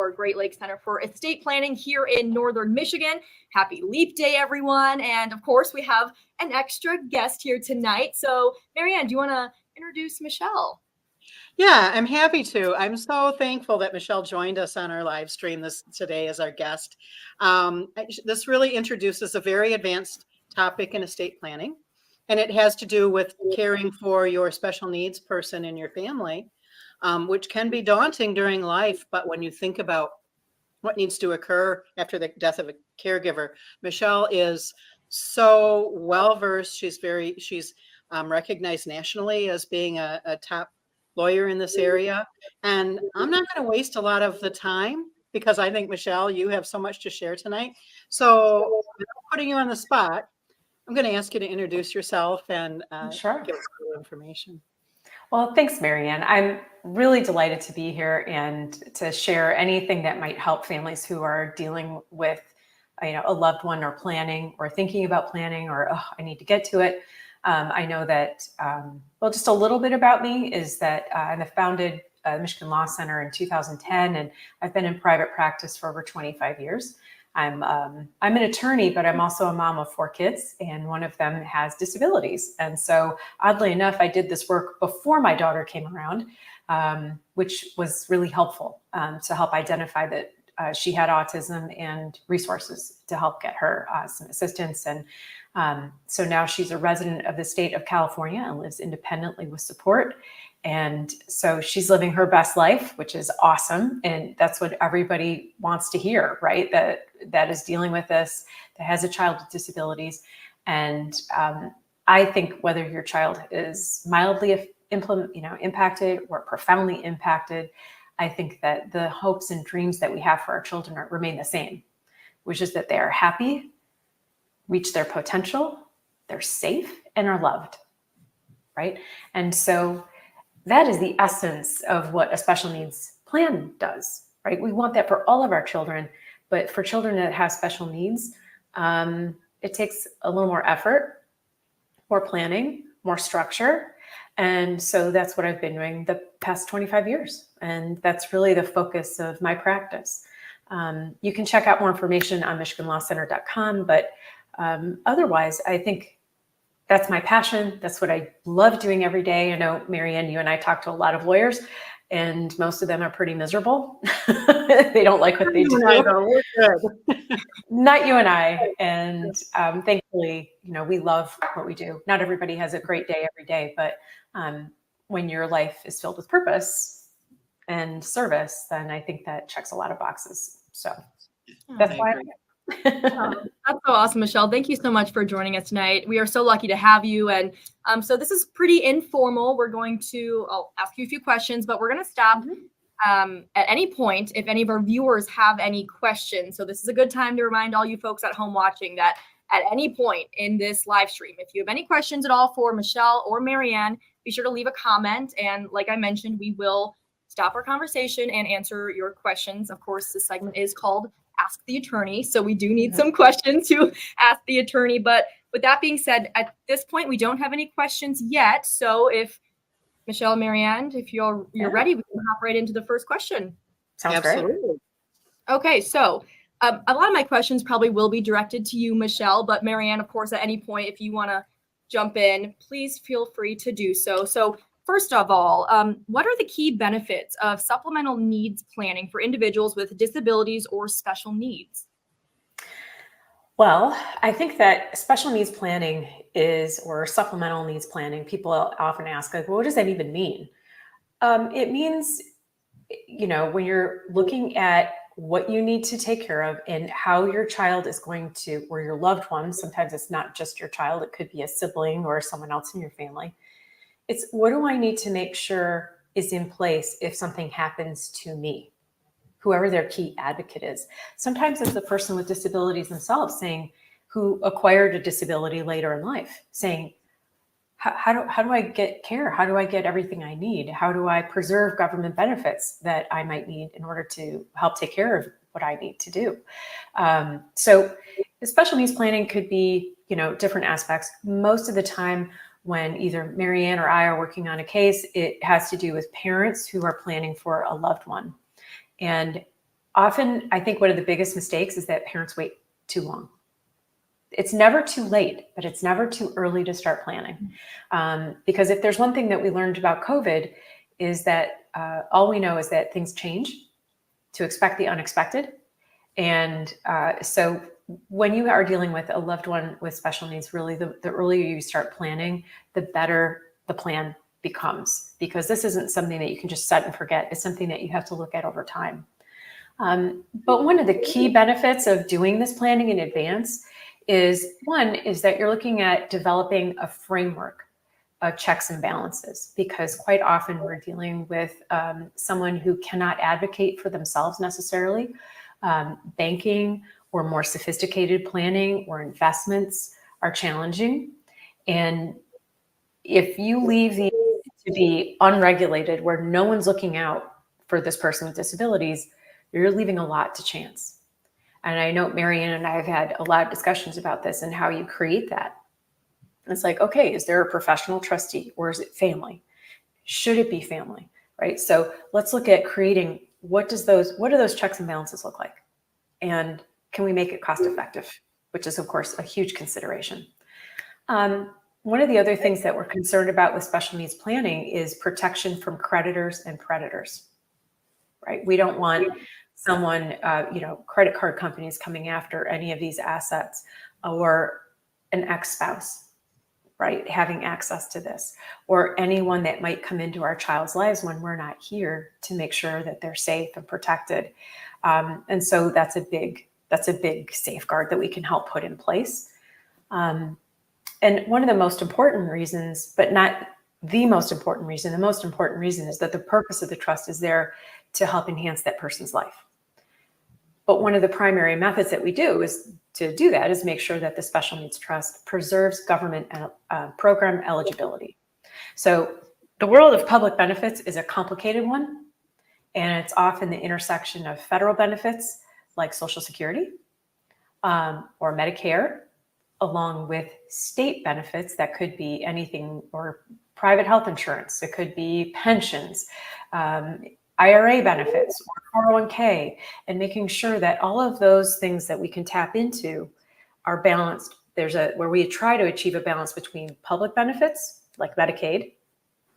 Great Lakes Center for Estate Planning here in Northern Michigan. Happy Leap Day, everyone. And of course, we have an extra guest here tonight. So, Marianne, do you want to introduce Michelle? Yeah, I'm happy to. I'm so thankful that Michelle joined us on our live stream today as our guest. This really introduces a very advanced topic in estate planning, and it has to do with caring for your special needs person in your family, which can be daunting during life. But when you think about what needs to occur after the death of a caregiver, Michelle is so well versed. She's recognized nationally as being a top lawyer in this area. And I'm not going to waste a lot of the time because I think, Michelle, you have so much to share tonight. So without putting you on the spot, I'm going to ask you to introduce yourself and Sure. give us a little information. Well, thanks, Marianne. I'm really delighted to be here and to share anything that might help families who are dealing with a loved one or planning or thinking about planning or, I need to get to it. I know that, just a little bit about me is that I founded Michigan Law Center in 2010, and I've been in private practice for over 25 years. I'm an attorney, but I'm also a mom of 4 kids, and one of them has disabilities. And so oddly enough, I did this work before my daughter came around, which was really helpful to help identify that she had autism and resources to help get her some assistance. And so now she's a resident of the state of California and lives independently with support. And so she's living her best life, which is awesome. And that's what everybody wants to hear, right? That is dealing with this, that has a child with disabilities. And I think whether your child is mildly impacted or profoundly impacted, I think that the hopes and dreams that we have for our children remain the same, which is that they are happy, reach their potential, they're safe, and are loved, right? And so that is the essence of what a special needs plan does, right? We want that for all of our children, but for children that have special needs, it takes a little more effort, more planning, more structure. And so that's what I've been doing the past 25 years. And that's really the focus of my practice. You can check out more information on MichiganLawCenter.com, but otherwise, I think that's my passion. That's what I love doing every day. I know, Marianne, you and I talk to a lot of lawyers, and most of them are pretty miserable. They don't like what they do. We're good. Not you and I. And thankfully, we love what we do. Not everybody has a great day every day, but when your life is filled with purpose and service, then I think that checks a lot of boxes. So that's why That's so awesome, Michelle. Thank you so much for joining us tonight. We are so lucky to have you. And so this is pretty informal. I'll ask you a few questions, but we're going to stop at any point if any of our viewers have any questions. So this is a good time to remind all you folks at home watching that at any point in this live stream, if you have any questions at all for Michelle or Marianne, be sure to leave a comment. And like I mentioned, we will stop our conversation and answer your questions. Of course, this segment is called Ask the Attorney. So we do need some questions to ask the attorney. But with that being said, at this point, we don't have any questions yet. So if Michelle, Marianne, if you're ready, we can hop right into the first question. Sounds Absolutely. great. Okay, so a lot of my questions probably will be directed to you, Michelle, but Marianne, of course, at any point, if you want to jump in, please feel free to do so. So first of all, what are the key benefits of supplemental needs planning for individuals with disabilities or special needs? Well, I think that special needs planning or supplemental needs planning, people often ask, like, well, what does that even mean? It means, when you're looking at what you need to take care of and how your child is going to, or your loved one, sometimes it's not just your child, it could be a sibling or someone else in your family. It's what do I need to make sure is in place if something happens to me, whoever their key advocate is. Sometimes it's the person with disabilities themselves who acquired a disability later in life, saying, how do I get care? How do I get everything I need? How do I preserve government benefits that I might need in order to help take care of what I need to do? So the special needs planning could be, different aspects. Most of the time when either Marianne or I are working on a case, it has to do with parents who are planning for a loved one. And often I think one of the biggest mistakes is that parents wait too long. It's never too late, but it's never too early to start planning. Because if there's one thing that we learned about COVID is that all we know is that things change, to expect the unexpected. And so when you are dealing with a loved one with special needs, really the earlier you start planning, the better the plan becomes, because this isn't something that you can just set and forget. It's something that you have to look at over time. But one of the key benefits of doing this planning in advance is that you're looking at developing a framework of checks and balances, because quite often we're dealing with someone who cannot advocate for themselves necessarily. Banking or more sophisticated planning or investments are challenging. And if you leave these to be unregulated, where no one's looking out for this person with disabilities, you're leaving a lot to chance. And I know Marianne and I have had a lot of discussions about this and how you create that. It's like, okay, is there a professional trustee or is it family? Should it be family, right? So let's look at creating, what do those checks and balances look like? And can we make it cost effective, which is of course a huge consideration. One of the other things that we're concerned about with special needs planning is protection from creditors and predators, right? We don't want someone, credit card companies coming after any of these assets, or an ex-spouse, right, having access to this, or anyone that might come into our child's lives when we're not here to make sure that they're safe and protected. And so that's a big safeguard that we can help put in place. And one of the most important reasons, but not the most important reason, the most important reason is that the purpose of the trust is there to help enhance that person's life. But one of the primary methods that we do is make sure that the Special Needs Trust preserves government program eligibility. So the world of public benefits is a complicated one, and it's often the intersection of federal benefits like Social Security or Medicare, along with state benefits that could be anything, or private health insurance. It could be pensions, IRA benefits, or 401k, and making sure that all of those things that we can tap into are balanced. Where we try to achieve a balance between public benefits like Medicaid,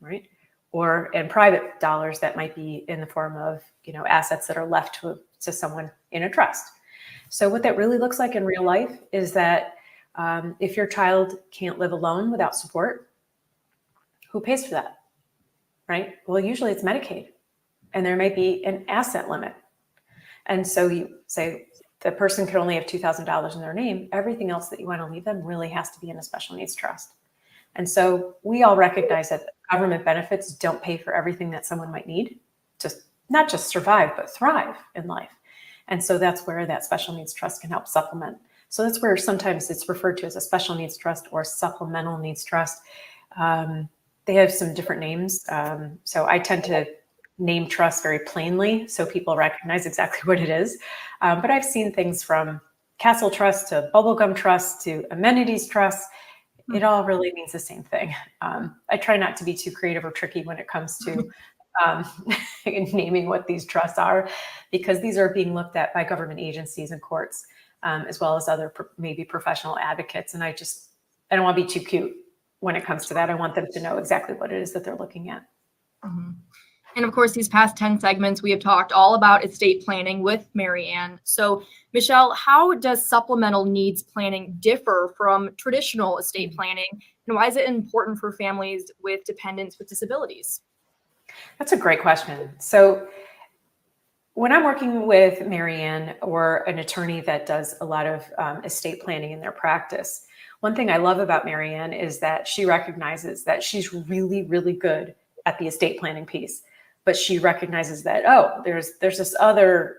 right, and private dollars that might be in the form of assets that are left to someone in a trust. So what that really looks like in real life is that if your child can't live alone without support, who pays for that, right? Well, usually it's Medicaid, and there might be an asset limit. And so you say the person could only have $2,000 in their name. Everything else that you want to leave them really has to be in a special needs trust. And so we all recognize that government benefits don't pay for everything that someone might need to not just survive, but thrive in life. And so that's where that special needs trust can help supplement. So that's where sometimes it's referred to as a special needs trust or supplemental needs trust. They have some different names. So I tend to name trust very plainly so people recognize exactly what it is. But I've seen things from Castle Trust to Bubblegum Trust to Amenities Trust. It all really means the same thing. I try not to be too creative or tricky when it comes to naming what these trusts are, because these are being looked at by government agencies and courts, as well as other maybe professional advocates. And I don't want to be too cute when it comes to that. I want them to know exactly what it is that they're looking at. Mm-hmm. And of course, these past 10 segments, we have talked all about estate planning with Marianne. So Michelle, how does supplemental needs planning differ from traditional estate planning? And why is it important for families with dependents with disabilities? That's a great question. So when I'm working with Marianne or an attorney that does a lot of estate planning in their practice, one thing I love about Marianne is that she recognizes that she's really, really good at the estate planning piece. But she recognizes that, there's this other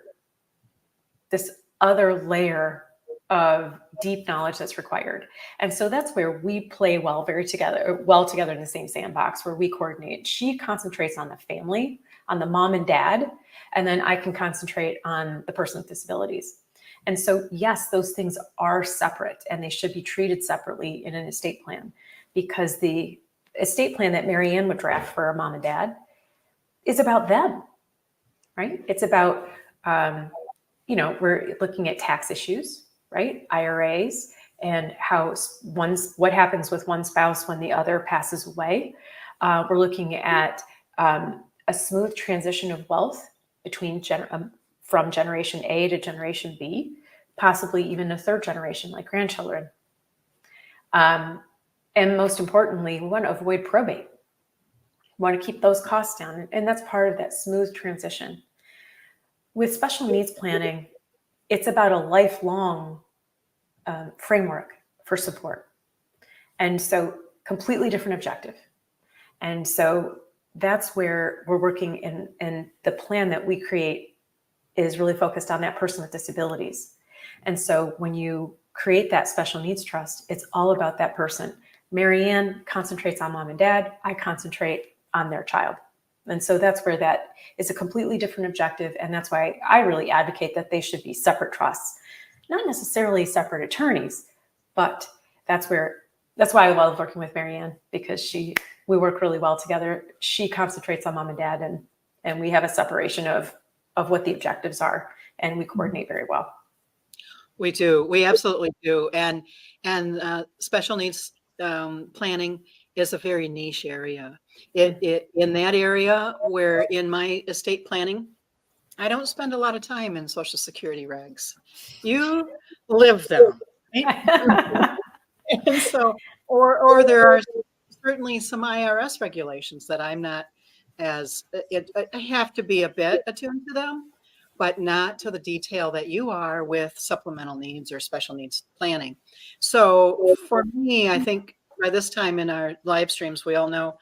layer of deep knowledge that's required. And so that's where we play well together in the same sandbox, where we coordinate. She concentrates on the family, on the mom and dad, and then I can concentrate on the person with disabilities. And so, yes, those things are separate and they should be treated separately in an estate plan, because the estate plan that Marianne would draft for a mom and dad is about them, right? It's about we're looking at tax issues, right? IRAs, and what happens with one spouse when the other passes away. We're looking at a smooth transition of wealth between from generation A to generation B, possibly even a third generation like grandchildren. And most importantly, we want to avoid probate. We want to keep those costs down. And that's part of that smooth transition. With special needs planning, it's about a lifelong framework for support. And so completely different objective. And so that's where we're working and the plan that we create is really focused on that person with disabilities. And so when you create that special needs trust, it's all about that person. Marianne concentrates on mom and dad. I concentrate on their child. And so that's where that is a completely different objective. And that's why I really advocate that they should be separate trusts, not necessarily separate attorneys, but that's why I love working with Marianne, because we work really well together. She concentrates on mom and dad, and we have a separation of what the objectives are, and we coordinate very well. We do. We absolutely do. And special needs planning is a very niche area. In that area where in my estate planning, I don't spend a lot of time in Social Security regs. You live them. Right? And so, or there are certainly some IRS regulations that I'm not I have to be a bit attuned to them, but not to the detail that you are with supplemental needs or special needs planning. So for me, I think by this time in our live streams, we all know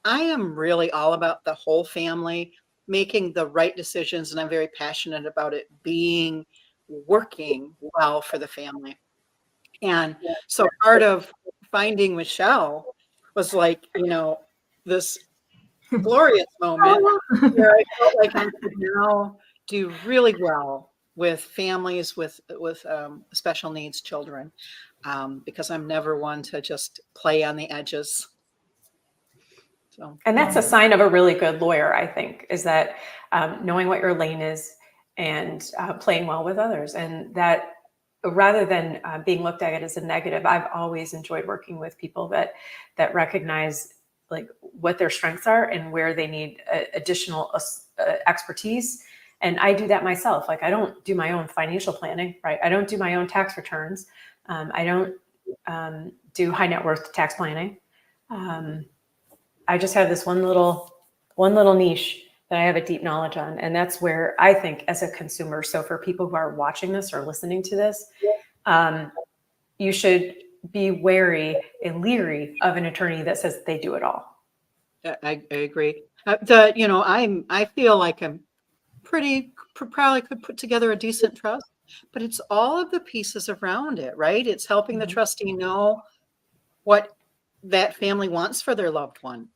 I am really all about the whole family making the right decisions, and I'm very passionate about it working well for the family. And so part of finding Michelle was like, this glorious moment where I felt like I could now do really well with families with special needs children, because I'm never one to just play on the edges. So, and that's a sign of a really good lawyer, I think, is that knowing what your lane is and playing well with others. And that rather than being looked at as a negative, I've always enjoyed working with people that recognize like what their strengths are and where they need additional expertise. And I do that myself. Like I don't do my own financial planning, right? I don't do my own tax returns. I don't do high net worth tax planning. I just have this one little niche that I have a deep knowledge on. And that's where I think as a consumer, so for people who are watching this or listening to this, you should be wary and leery of an attorney that says they do it all. I agree. I feel like I'm probably could put together a decent trust, but it's all of the pieces around it, right? It's helping the trustee know what that family wants for their loved one.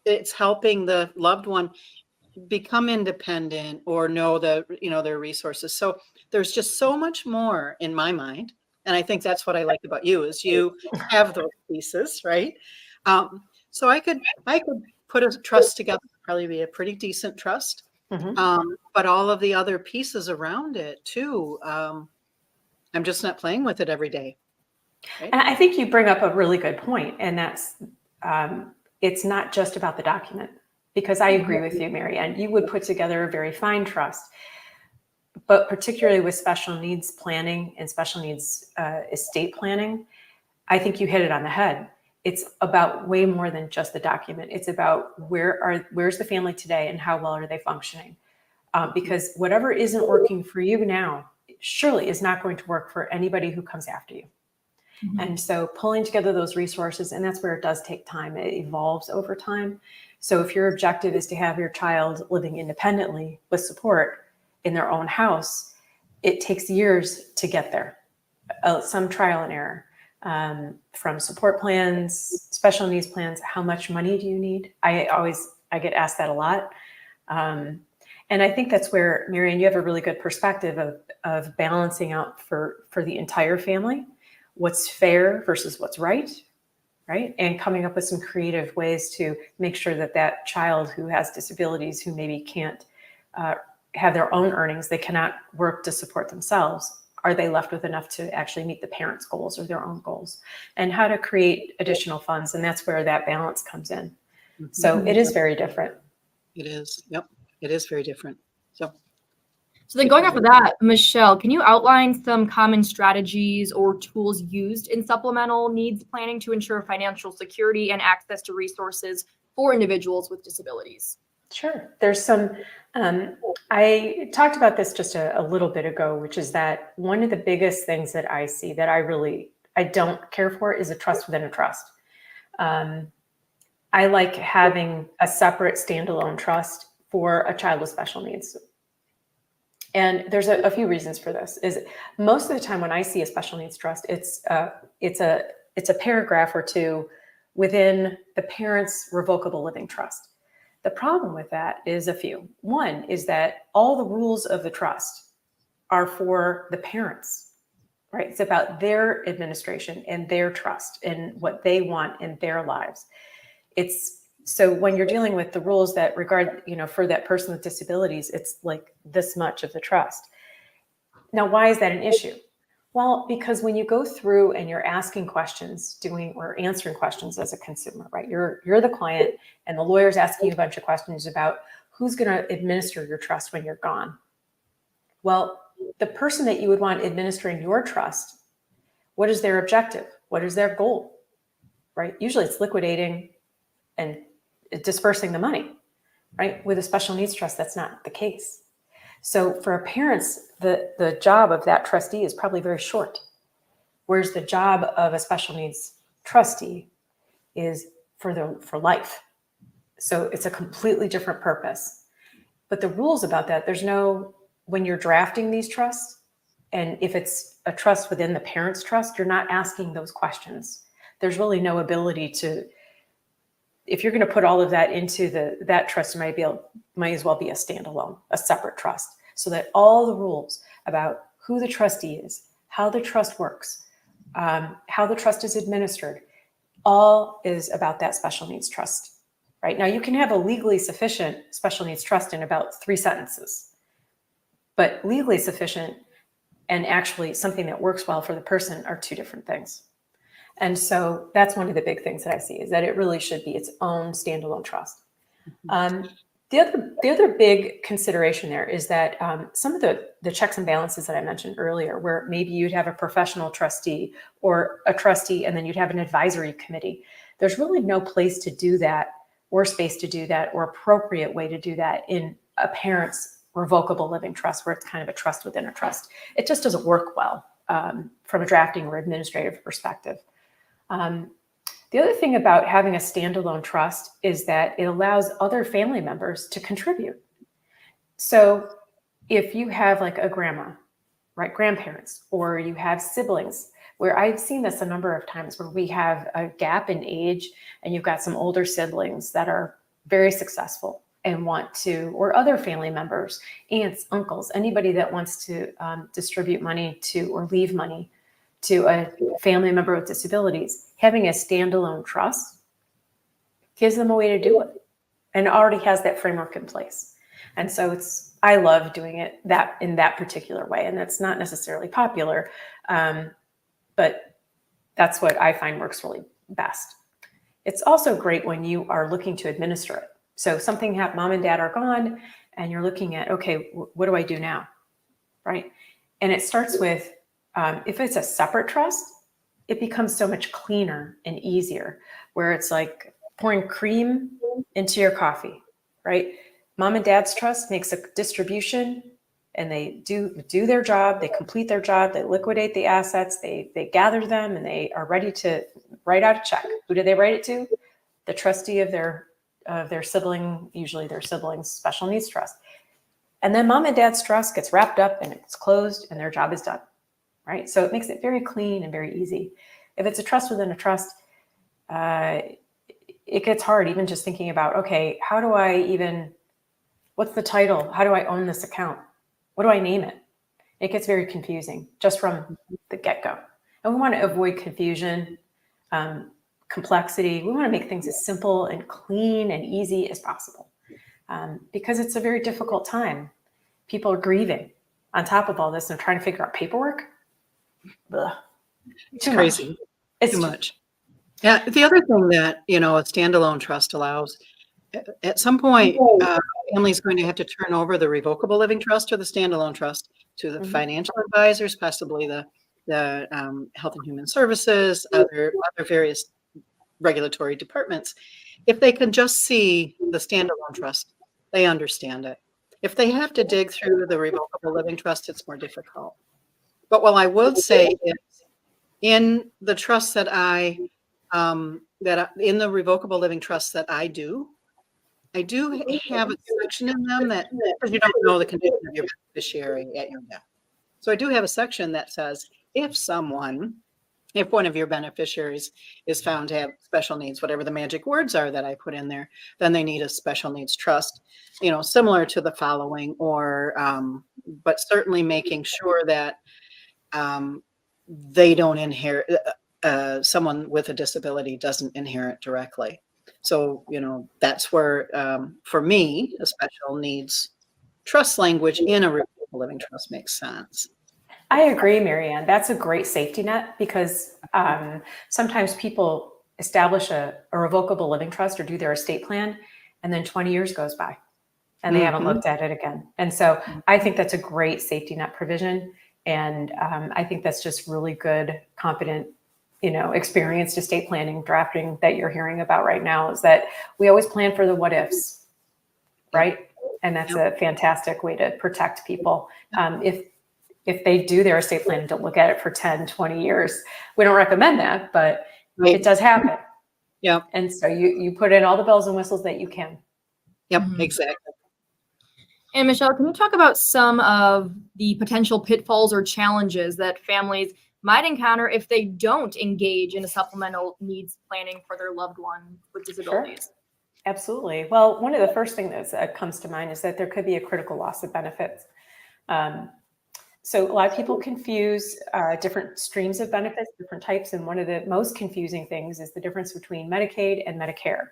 It's helping the loved one become independent or know their resources. So there's just so much more in my mind. And I think that's what I like about you is you have those pieces, right? So I could put a trust together, probably be a pretty decent trust. But all of the other pieces around it too, I'm just not playing with it every day. Right? And I think you bring up a really good point, and that's it's not just about the document, because I agree with you, Marianne. You would put together a very fine trust, but particularly with special needs planning and special needs estate planning, I think you hit it on the head. It's about way more than just the document. It's about where's the family today and how well are they functioning? Because whatever isn't working for you now surely is not going to work for anybody who comes after you. Mm-hmm. And so pulling together those resources, and that's where it does take time. It evolves over time. So if your objective is to have your child living independently with support in their own house, it takes years to get there. Some trial and error. From support plans, special needs plans, how much money do you need? I get asked that a lot. And I think that's where, Marianne, you have a really good perspective of balancing out for the entire family, what's fair versus what's right? And coming up with some creative ways to make sure that child who has disabilities, who maybe can't have their own earnings, they cannot work to support themselves. Are they left with enough to actually meet the parents' goals or their own goals? And how to create additional funds. And that's where that balance comes in. So it is very different. It is. Yep. It is very different. So then going off of that, Michelle, can you outline some common strategies or tools used in supplemental needs planning to ensure financial security and access to resources for individuals with disabilities? Sure. There's some, I talked about this just a little bit ago, which is that one of the biggest things that I see that I don't care for is a trust within a trust. I like having a separate standalone trust for a child with special needs. And there's a few reasons for this. Is most of the time when I see a special needs trust, it's a paragraph or two within the parent's revocable living trust. The problem with that is a few. One is that all the rules of the trust are for the parents, right? It's about their administration and their trust and what they want in their lives. So when you're dealing with the rules that regard, for that person with disabilities, it's like this much of the trust. Now, why is that an issue? Well, because when you go through and you're asking questions, or answering questions as a consumer, right? You're the client and the lawyer's asking you a bunch of questions about who's going to administer your trust when you're gone. Well, the person that you would want administering your trust, what is their objective? What is their goal, right? Usually it's liquidating and dispersing the money, right? With a special needs trust, that's not the case. So for parents, the job of that trustee is probably very short, whereas the job of a special needs trustee is for life. So it's a completely different purpose. But the rules about that, when you're drafting these trusts, and if it's a trust within the parent's trust, you're not asking those questions. There's really no ability to, if you're going to put all of that into that trust, might as well be a standalone, a separate trust, so that all the rules about who the trustee is, how the trust works, how the trust is administered, all is about that special needs trust. Right now, you can have a legally sufficient special needs trust in about 3 sentences, but legally sufficient and actually something that works well for the person are 2 different things. And so that's one of the big things that I see, is that it really should be its own standalone trust. The other big consideration there is that some of the checks and balances that I mentioned earlier, where maybe you'd have a professional trustee or a trustee, and then you'd have an advisory committee. There's really no place to do that, or space to do that, or appropriate way to do that in a parent's revocable living trust, where it's kind of a trust within a trust. It just doesn't work well from a drafting or administrative perspective. The other thing about having a standalone trust is that it allows other family members to contribute. So if you have like a grandma, right, grandparents, or you have siblings, where I've seen this a number of times, where we have a gap in age and you've got some older siblings that are very successful and want to, or other family members, aunts, uncles, anybody that wants to distribute money to or leave money to a family member with disabilities, having a standalone trust gives them a way to do it, and already has that framework in place. And so I love doing it in that particular way. And that's not necessarily popular, but that's what I find works really best. It's also great when you are looking to administer it. So something happened, mom and dad are gone, and you're looking at, okay, what do I do now, right? And it starts with, if it's a separate trust, it becomes so much cleaner and easier, where it's like pouring cream into your coffee, right? Mom and dad's trust makes a distribution, and they do their job, they complete their job, they liquidate the assets, they gather them, and they are ready to write out a check. Who do they write it to? The trustee of their sibling, usually their sibling's special needs trust. And then mom and dad's trust gets wrapped up and it's closed and their job is done, right? So it makes it very clean and very easy. If it's a trust within a trust, it gets hard even just thinking about, okay, what's the title? How do I own this account? What do I name it? It gets very confusing just from the get-go. And we want to avoid confusion, complexity. We want to make things as simple and clean and easy as possible, because it's a very difficult time. people are grieving on top of all this and trying to figure out paperwork. Ugh. Too Crazy. much. It's Too much. Yeah. The other thing that, a standalone trust allows, at some point, a family is going to have to turn over the revocable living trust or the standalone trust to the financial advisors, possibly the Health and Human Services, other various regulatory departments. If they can just see the standalone trust, they understand it. If they have to dig through the revocable living trust, it's more difficult. But what I would say is, in the trust in the revocable living trust that I do have a section in them that, because you don't know the condition of your beneficiary at your death. So I do have a section that says, if one of your beneficiaries is found to have special needs, whatever the magic words are that I put in there, then they need a special needs trust, similar to the following, or, but certainly making sure that they don't inherit, someone with a disability doesn't inherit directly. So, that's where, for me, a special needs trust language in a revocable living trust makes sense. I agree, Marianne. That's a great safety net, because sometimes people establish a revocable living trust or do their estate plan, and then 20 years goes by and they haven't looked at it again. And so I think that's a great safety net provision. And I think that's just really good, competent, experienced estate planning drafting that you're hearing about right now, is that we always plan for the what ifs, right? And that's a fantastic way to protect people. If they do their estate plan and don't look at it for 10, 20 years, we don't recommend that, but it does happen. Yeah. And so you put in all the bells and whistles that you can. Yep, exactly. And Michelle, can you talk about some of the potential pitfalls or challenges that families might encounter if they don't engage in a supplemental needs planning for their loved one with disabilities? Sure. Absolutely. Well, one of the first things that comes to mind is that there could be a critical loss of benefits. So a lot of people confuse different streams of benefits, different types. And one of the most confusing things is the difference between Medicaid and Medicare.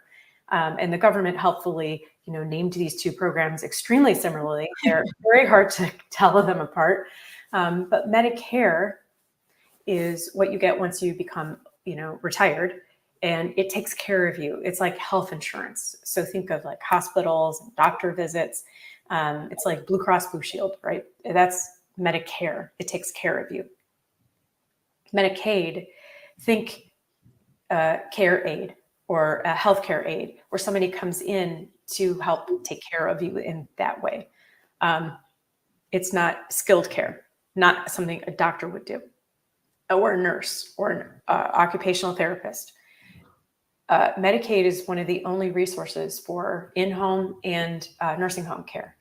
And the government helpfully, named these two programs extremely similarly. They're very hard to tell them apart. But Medicare is what you get once you become, retired, and it takes care of you. It's like health insurance. So think of like hospitals, doctor visits. It's like Blue Cross Blue Shield, right? That's Medicare. It takes care of you. Medicaid, think care aid or a healthcare aid, where somebody comes in to help take care of you in that way. It's not skilled care, not something a doctor would do, or a nurse or an occupational therapist. Medicaid is one of the only resources for in-home and nursing home care.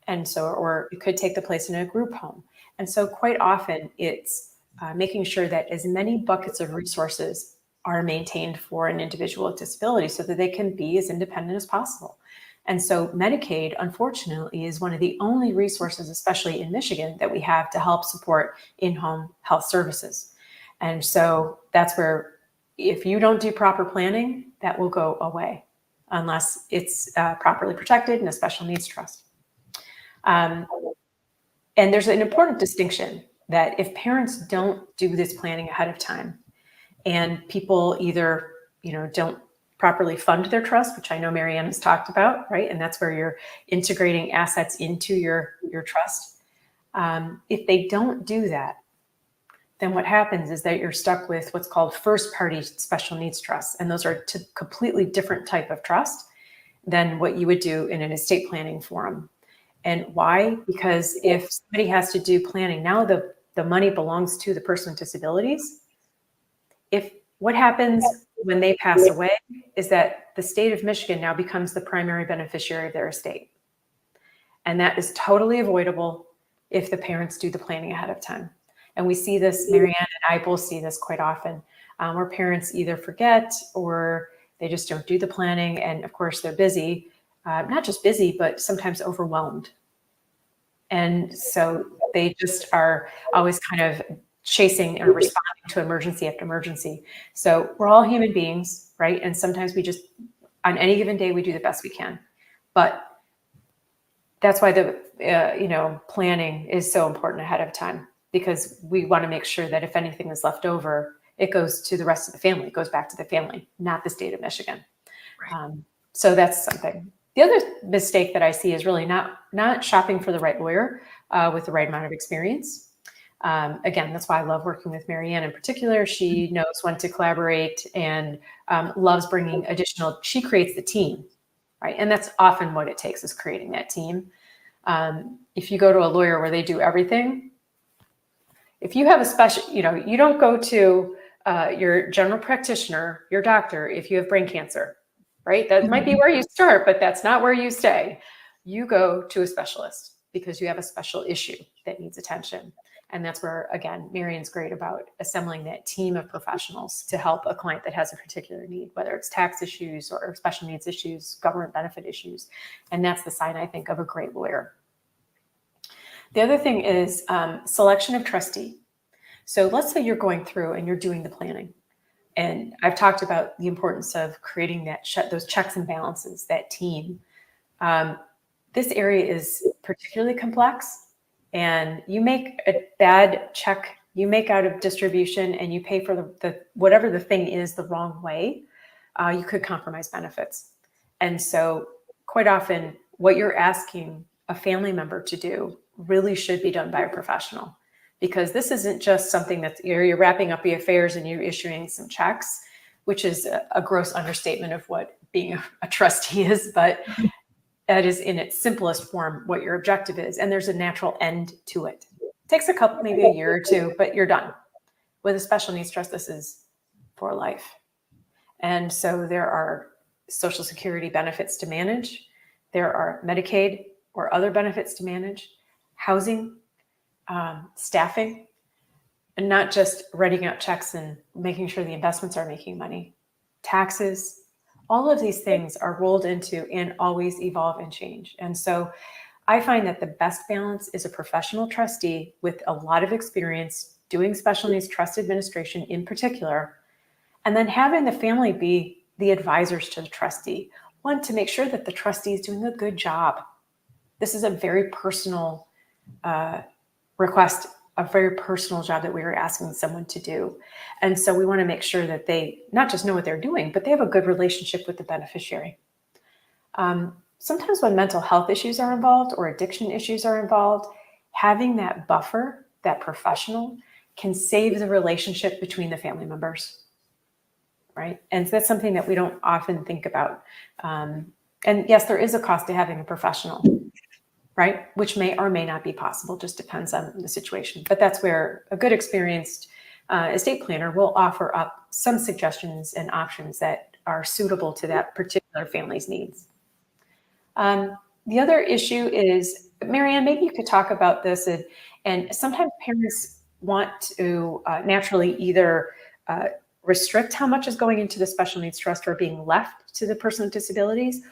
And so, or it could take the place in a group home. And so quite often it's making sure that as many buckets of resources are maintained for an individual with disability so that they can be as independent as possible. And so Medicaid, unfortunately, is one of the only resources, especially in Michigan, that we have to help support in-home health services. And so that's where, if you don't do proper planning, that will go away unless it's properly protected in a special needs trust. And there's an important distinction that if parents don't do this planning ahead of time, and people either, don't properly fund their trust, which I know Marianne has talked about, right? And that's where you're integrating assets into your trust. If they don't do that, then what happens is that you're stuck with what's called first party special needs trusts. And those are a completely different type of trust than what you would do in an estate planning forum. And why? Because if somebody has to do planning, now the money belongs to the person with disabilities. What happens when they pass away is that the state of Michigan now becomes the primary beneficiary of their estate. And that is totally avoidable if the parents do the planning ahead of time. And we see this, Marianne and I both see this quite often, where parents either forget or they just don't do the planning. And of course they're busy, not just busy, but sometimes overwhelmed. And so they just are always kind of chasing or responding to emergency after emergency. So we're all human beings, right? And sometimes we just, on any given day, we do the best we can. But that's why the planning is so important ahead of time, because we want to make sure that if anything is left over, it goes to the rest of the family. It goes back to the family, not the state of Michigan. Right. So that's something. The other mistake that I see is really not shopping for the right lawyer with the right amount of experience. Again, that's why I love working with Marianne in particular. She knows when to collaborate and loves bringing additional. She creates the team, right? And that's often what it takes, is creating that team. If you go to a lawyer where they do everything, if you have a special, you don't go to your general practitioner, your doctor, if you have brain cancer, right? That might be where you start, but that's not where you stay. You go to a specialist because you have a special issue that needs attention. And that's where, again, Marianne's great about assembling that team of professionals to help a client that has a particular need, whether it's tax issues or special needs issues, government benefit issues. And that's the sign, I think, of a great lawyer. The other thing is selection of trustee. So let's say you're going through and you're doing the planning. And I've talked about the importance of creating those checks and balances, that team. This area is particularly complex, and you make a bad check, you make out of distribution, and you pay for the whatever the thing is the wrong way, you could compromise benefits. And so quite often what you're asking a family member to do really should be done by a professional, because this isn't just something that you're wrapping up the affairs and you're issuing some checks, which is a gross understatement of what being a trustee is, but that is in its simplest form what your objective is. And there's a natural end to it. It takes maybe a year or two, but you're done. With a special needs trust, this is for life. And so there are Social Security benefits to manage. There are Medicaid or other benefits to manage, housing, staffing, and not just writing out checks and making sure the investments are making money, taxes. All of these things are rolled into and always evolve and change. And so I find that the best balance is a professional trustee with a lot of experience doing special needs trust administration in particular, and then having the family be the advisors to the trustee. One, to make sure that the trustee is doing a good job. This is a very personal request, a very personal job that we are asking someone to do. And so we want to make sure that they not just know what they're doing, but they have a good relationship with the beneficiary. Sometimes when mental health issues are involved or addiction issues are involved, having that buffer, that professional, can save the relationship between the family members, right? And so that's something that we don't often think about. And yes, there is a cost to having a professional, right? Which may or may not be possible, just depends on the situation. But that's where a good experienced estate planner will offer up some suggestions and options that are suitable to that particular family's needs. The other issue is, Marianne, maybe you could talk about this. And sometimes parents want to naturally either restrict how much is going into the special needs trust or being left to the person with disabilities,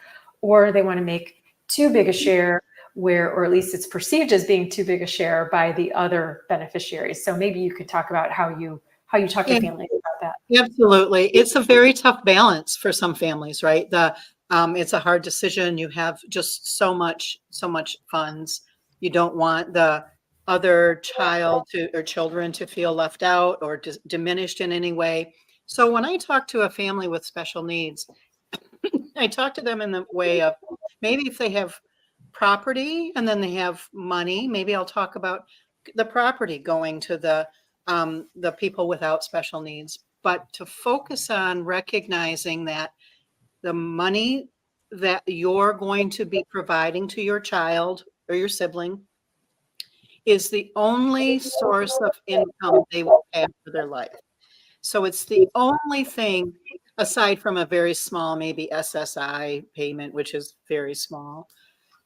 or they want to make too big a share or at least it's perceived as being too big a share by the other beneficiaries. So maybe you could talk about how you talk to families about that. Absolutely. It's a very tough balance for some families, right? It's a hard decision. You have just so much funds. You don't want the other child or children to feel left out or diminished in any way. So when I talk to a family with special needs, I talk to them in the way of maybe if they have property and then they have money, maybe I'll talk about the property going to the people without special needs, but to focus on recognizing that the money that you're going to be providing to your child or your sibling is the only source of income they will have for their life. So it's the only thing, aside from a very small, maybe SSI payment, which is very small,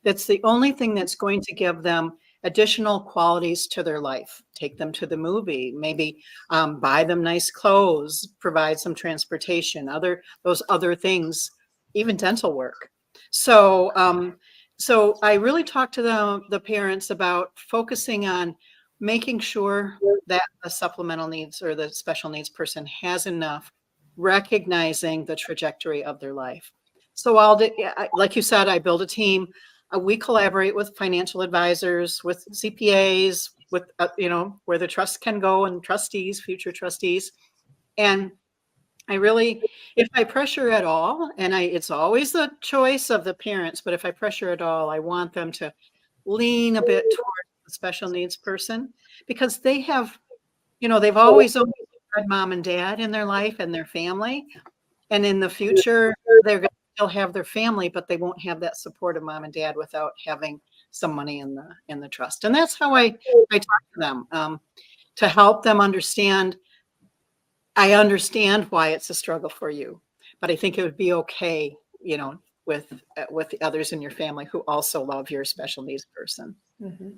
that's the only thing that's going to give them additional qualities to their life. Take them to the movie, maybe buy them nice clothes, provide some transportation, those other things, even dental work. So I really talk to the parents about focusing on making sure that the supplemental needs or the special needs person has enough, recognizing the trajectory of their life. So like you said, I build a team. we collaborate with financial advisors, with CPAs, with, where the trust can go, and trustees, future trustees. And I really, if I pressure at all, and it's always the choice of the parents, but if I pressure at all, I want them to lean a bit towards the special needs person, because they have, they've always only had mom and dad in their life and their family. And in the future, they're going to still have their family, but they won't have that support of mom and dad without having some money in the trust. And that's how I talk to them, to help them understand. I understand why it's a struggle for you, but I think it would be okay, with the others in your family who also love your special needs person. Mm-hmm.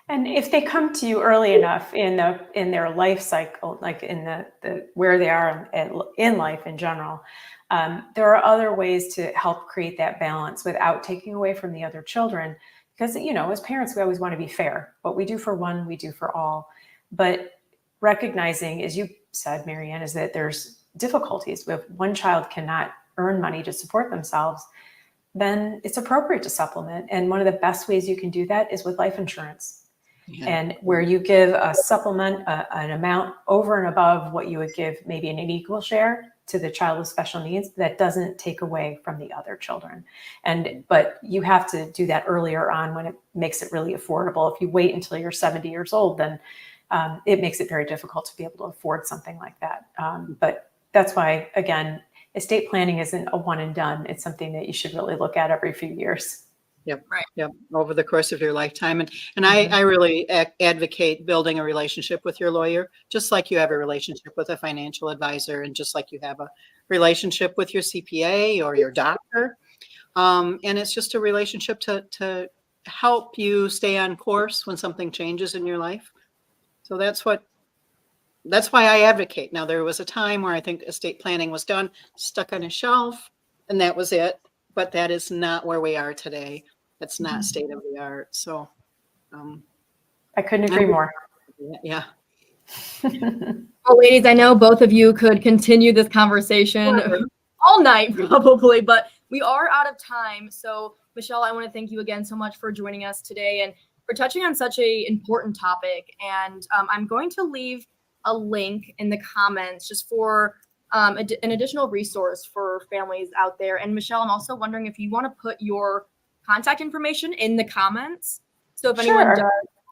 And if they come to you early enough in their life cycle, like in the where they are in life in general, there are other ways to help create that balance without taking away from the other children. Because, as parents, we always want to be fair. What we do for one, we do for all. But recognizing, as you said, Marianne, is that there's difficulties. If one child cannot earn money to support themselves, then it's appropriate to supplement. And one of the best ways you can do that is with life insurance. Yeah. And where you give a supplement, an amount over and above what you would give maybe in an equal share to the child with special needs, that doesn't take away from the other children. But you have to do that earlier on when it makes it really affordable. If you wait until you're 70 years old, then it makes it very difficult to be able to afford something like that. But that's why, again, estate planning isn't a one and done. It's something that you should really look at every few years. Yep. Right. Yep. Over the course of your lifetime. And I really advocate building a relationship with your lawyer, just like you have a relationship with a financial advisor, and just like you have a relationship with your CPA or your doctor. And it's just a relationship to help you stay on course when something changes in your life. So that's why I advocate. Now, there was a time where I think estate planning was done, stuck on a shelf, and that was it. But that is not where we are today. That's not state of the art. So I couldn't agree more. Yeah. Well, ladies, I know both of you could continue this conversation all night probably, but we are out of time. So Michelle, I want to thank you again so much for joining us today and for touching on such an important topic. And I'm going to leave a link in the comments just for an additional resource for families out there. And Michelle, I'm also wondering if you want to put your contact information in the comments. So if anyone does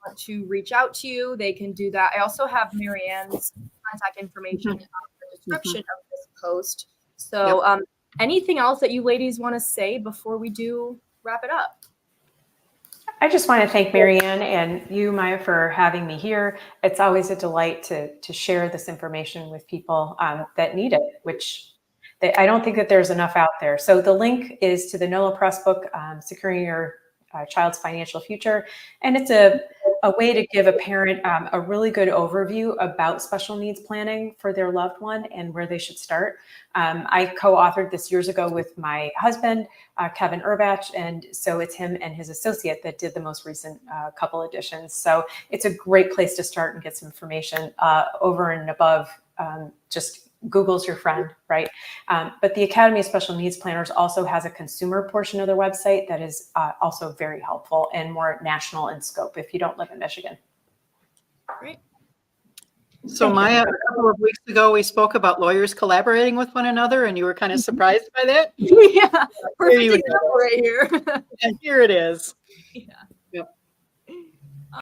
want to reach out to you, they can do that. I also have Marianne's contact information in the description of this post. So anything else that you ladies want to say before we do wrap it up? I just want to thank Marianne and you, Maya, for having me here. It's always a delight to share this information with people that need it, which I don't think that there's enough out there. So the link is to the NOLA Press book, Securing Your Child's Financial Future. And it's a way to give a parent a really good overview about special needs planning for their loved one and where they should start. I co-authored this years ago with my husband, Kevin Urbach, and so it's him and his associate that did the most recent couple editions. So it's a great place to start and get some information over and above just Google's your friend, right? But the Academy of Special Needs Planners also has a consumer portion of their website that is also very helpful and more national in scope if you don't live in Michigan. Great. So Maya, a couple of weeks ago, we spoke about lawyers collaborating with one another, and you were kind of surprised by that. Yeah, perfect example right here. And here it is. Yeah.